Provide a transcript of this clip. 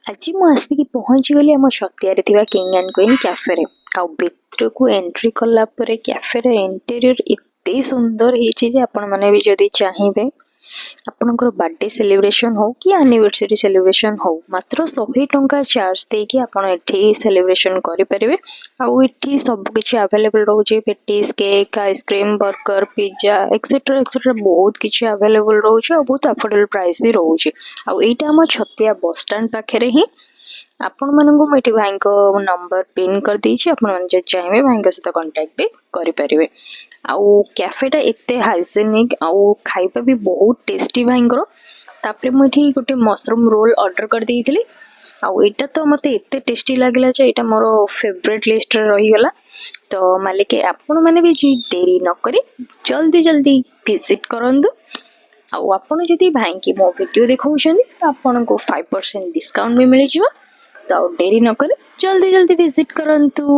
आज मु आसिक पहुँची गली आम छतियारे थिबा किंग एंड क्वीन कैफे रे आउ भितर को एंट्री कला परे कैफे रे इंटीरियर एते सुंदर हेछि जे आपण माने भी जदी चाहिबे आपनकर बर्थडे सेलिब्रेशन हो कि एनिवर्सरी सेलिब्रेशन हो मात्र 100 टंका चार्ज देकी आपण एठी सेलिब्रेशन करि परिबे। आउ एठी सब किछ अवेलेबल रहउचे patties cake ice cream burger pizza etcetera etcetera बहुत किछ अवेलेबल रहउचे और बहुत अफोर्डेबल प्राइस भी रहउचे। आउ एटा हम छतिया बस स्टैंड पाखे रे ही आपण माननको मेटी भाई को नंबर पिन कर दीची आपण मन जे चाहेबे भाई के साथ कांटेक्ट भी करि परिबे। आउ कैफेटा एते हाइजेनिक आउ खाइबा भी बहुत टेस्टी भाईंकर तापरे मुठी गोटे मशरूम रोल ऑर्डर कर देइथिली आउ एटा तो मते एते टेस्टी लागला जे एटा मोर फेवरेट लिस्ट रे रही गला। तो मालिक आपण माने भी देरी न करी जल्दी जल्दी विजिट करंदु आउ आपण जदी भाई की मो वीडियो देखौछन तो आपण को 5% डिस्काउंट भी मिलि जिवो। तो डेरी न करी जल्दी जल्दी विजिट करंतु।